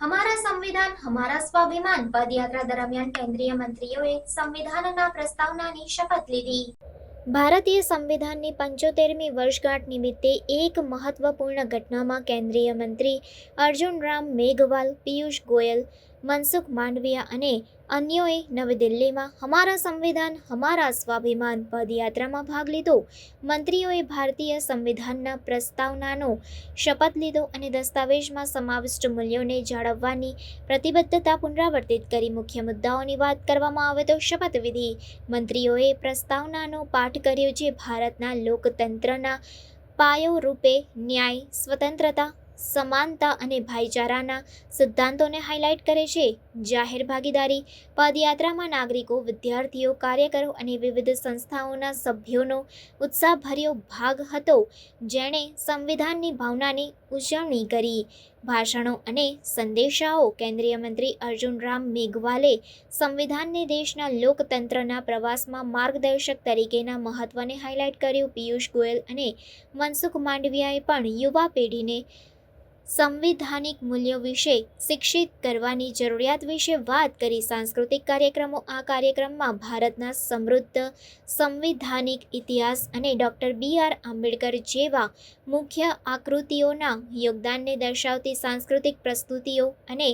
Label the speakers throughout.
Speaker 1: हमारा संविधान हमारा स्वाभिमान पदयात्रा दरमियान केंद्रीय मंत्रीओए संविधानना प्रस्तावनानी शपथ लीधी। भारतीय संविधानની 75મી વર્ષગાંઠ નિમિત્તે એક મહત્વપૂર્ણ ઘટનામાં કેન્દ્રીય મંત્રી અર્જુન રામ મેઘવાલ, પિયુષ ગોયલ, મનસુખ માંડવિયા અને અન્યોએ નવી દિલ્હીમાં હમારા સંવિધાન હમારા સ્વાભિમાન પદયાત્રામાં ભાગ લીધો। મંત્રીઓએ ભારતીય સંવિધાનના પ્રસ્તાવનાનો શપથ લીધો અને દસ્તાવેજમાં સમાવિષ્ટ મૂલ્યોને જાળવવાની પ્રતિબદ્ધતા પુનરાવર્તિત કરી। મુખ્ય મુદ્દાઓની વાત કરવામાં આવે તો શપથવિધિ મંત્રીઓએ પ્રસ્તાવનાનો પાઠ કર્યો, જે ભારતના લોકતંત્રના પાયો રૂપે ન્યાય, સ્વતંત્રતા, સમાનતા અને ભાઈચારાના સિદ્ધાંતોને હાઇલાઇટ કરે છે। જાહેર ભાગીદારી પદયાત્રામાં નાગરિકો, વિદ્યાર્થીઓ, કાર્યકરો અને વિવિધ સંસ્થાઓના સભ્યોનો ઉત્સાહભર્યો ભાગ હતો, જેણે સંવિધાનની ભાવનાની ઉજવણી કરી। ભાષણો અને સંદેશાઓ કેન્દ્રીય મંત્રી અર્જુન રામ મેઘવાલે સંવિધાનને દેશના લોકતંત્રના પ્રવાસમાં માર્ગદર્શક તરીકેના મહત્વને હાઇલાઇટ કર્યું। પિયુષ ગોયલ અને મનસુખ માંડવિયાએ પણ યુવા પેઢીને સંવિધાનિક મૂલ્યો વિશે શિક્ષિત કરવાની જરૂરિયાત વિશે વાત કરી। સાંસ્કૃતિક કાર્યક્રમો આ કાર્યક્રમમાં ભારતના સમૃદ્ધ સંવિધાનિક ઇતિહાસ અને ડૉક્ટર બી.આર. આંબેડકર જેવા મુખ્ય આકૃતિઓના યોગદાનને દર્શાવતી સાંસ્કૃતિક પ્રસ્તુતિઓ અને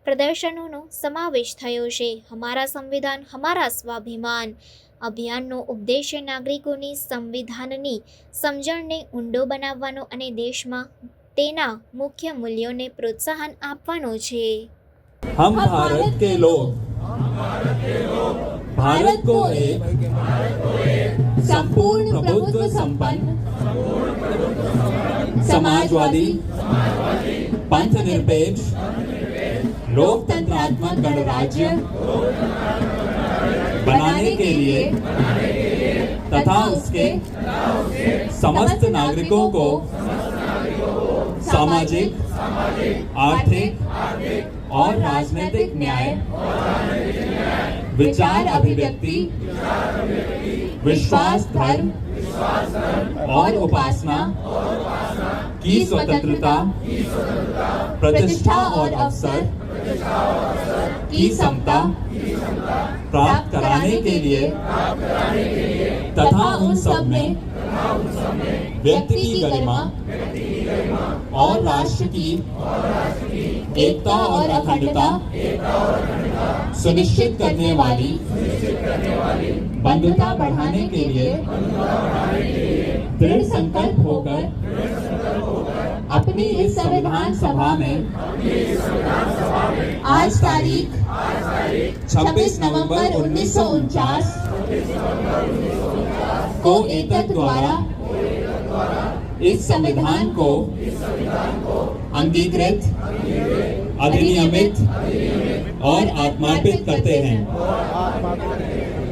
Speaker 1: પ્રદર્શનોનો સમાવેશ થયો છે। હમારા સંવિધાન હમારા સ્વાભિમાન અભિયાનનો ઉદ્દેશ્ય નાગરિકોની સંવિધાનની સમજણને ઊંડો બનાવવાનો અને દેશમાં તેના मुख्य मूल्यों ने प्रोत्साहन आपवानो छे।
Speaker 2: हम भारत के लोग भारत को एक संपूर्ण प्रभुत्व संपन्न समाजवादी पंथनिरपेक्ष लोकतंत्रात्मक गणराज्य बनाने के लिए तथा उसके समस्त नागरिकों को सामाजिक, आर्थिक और राजनीतिक न्याय, विचार अभिव्यक्ति, विश्वास, धर्म और उपासना की स्वतंत्रता, प्रतिष्ठा और अवसर की समता प्राप्त कराने के लिए तथा उन सब में व्यक्ति की गरिमा और राष्ट्र की एकता और अखंडता सुनिश्चित करने वाली बंधुता बढ़ाने के लिए दृढ़ संकल्प होकर अपनी इस संविधान सभा में आज तारीख 26 नवंबर 1949 को एकत्र द्वारा इस संविधान को अंगीकृत, अधिनियमित और आत्मार्पित करते हैं।